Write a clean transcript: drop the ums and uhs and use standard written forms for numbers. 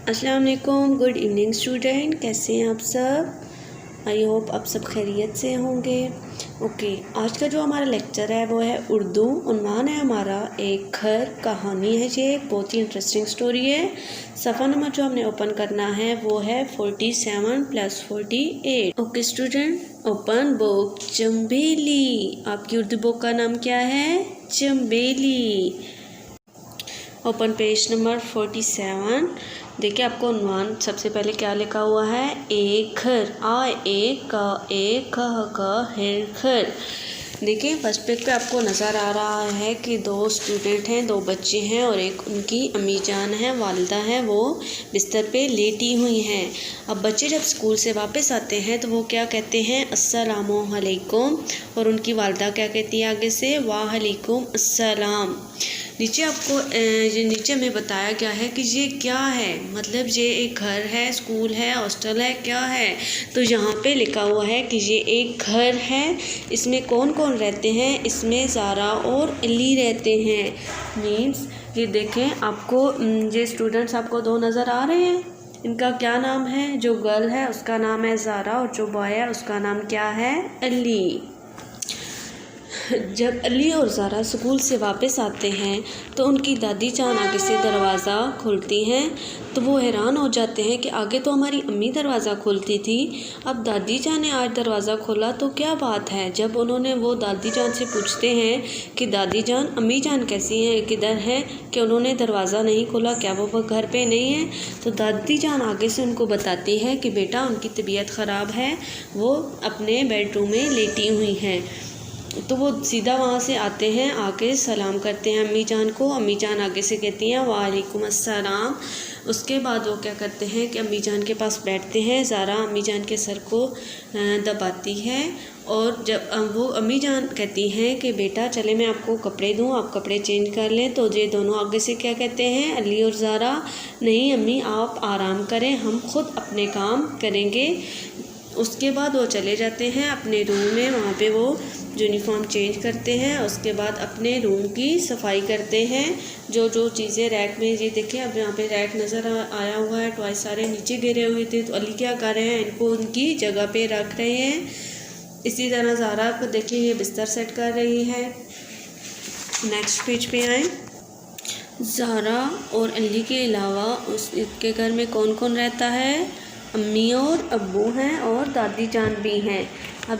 अस्सलाम वालेकुम, good evening student. कैसे हैं आप सब? आई होप आप सब खैरियत से होंगे। ओके, आज का जो हमारा लेक्चर है वो है उर्दू। उन्वान है हमारा एक घर कहानी है। ये एक बहुत ही इंटरेस्टिंग स्टोरी है। सफ़ा नंबर जो हमने ओपन करना है वो है 47 + 48। Okay student, open book. Chambeli. आपकी उर्दू बुक का नाम क्या है? चंबेली। Open page number 47। देखिए आपको उन्वान सबसे पहले क्या लिखा हुआ है? एक घर। एक घर। देखिए फर्स्ट पेज पे आपको नज़र आ रहा है कि दो स्टूडेंट हैं, दो बच्चे हैं और एक उनकी अम्मी जान है, वालिदा है, वो बिस्तर पे लेटी हुई हैं। अब बच्चे जब स्कूल से वापस आते हैं तो वो क्या कहते हैं? अस्सलामु अलैकुम। और उनकी वालिदा क्या कहती है आगे से? वालेकुम अस्सलाम। नीचे आपको ये नीचे में बताया गया है कि ये क्या है, मतलब ये एक घर है, स्कूल है, हॉस्टल है, क्या है? तो यहाँ पे लिखा हुआ है कि ये एक घर है। इसमें कौन कौन रहते हैं? इसमें ज़ारा और अली रहते हैं। मीन्स ये देखें आपको, ये स्टूडेंट्स आपको दो नज़र आ रहे हैं। इनका क्या नाम है? जो गर्ल है उसका नाम है ज़ारा और जो बॉय है उसका नाम क्या है? अली। जब अली और ज़ारा स्कूल से वापस आते हैं तो उनकी दादी जान आगे से दरवाज़ा खोलती हैं तो वो हैरान हो जाते हैं कि आगे तो हमारी अम्मी दरवाज़ा खोलती थी, अब दादी जान ने आज दरवाज़ा खोला, तो क्या बात है? जब उन्होंने वो दादी जान से पूछते हैं कि दादी जान अम्मी जान कैसी हैं, किधर हैं, कि उन्होंने दरवाज़ा नहीं खोला, क्या वो घर पे नहीं है? तो दादी जान आगे से उनको बताती है कि बेटा उनकी तबीयत ख़राब है, वो अपने बेडरूम में लेटी हुई हैं। तो वो सीधा वहाँ से आते हैं, आके सलाम करते हैं अम्मी जान को। अम्मी जान आगे से कहती हैं वालेकुम अस्सलाम। उसके बाद वो क्या करते हैं कि अम्मी जान के पास बैठते हैं। ज़ारा अम्मी जान के सर को दबाती है और जब वो अम्मी जान कहती हैं कि बेटा चले मैं आपको कपड़े दूँ, आप कपड़े चेंज कर लें, तो ये दोनों आगे से क्या कहते हैं, अली और ज़ारा, नहीं अम्मी आप आराम करें, हम खुद अपने काम करेंगे। उसके बाद वो चले जाते हैं अपने रूम में, वहाँ पे वो यूनिफॉर्म चेंज करते हैं। उसके बाद अपने रूम की सफाई करते हैं। जो जो चीज़ें रैक में, ये देखिए अब यहाँ पे रैक नज़र आया हुआ है, टॉय सारे नीचे गिरे हुए थे, तो अली क्या कर रहे हैं, इनको उनकी जगह पे रख रहे हैं। इसी तरह ज़ारा को देखिए ये बिस्तर सेट कर रही है। नेक्स्ट पेज पे आए। ज़ारा और अली के अलावा उसके घर में कौन कौन रहता है? अम्मी और अब्बू हैं और दादी जान भी हैं।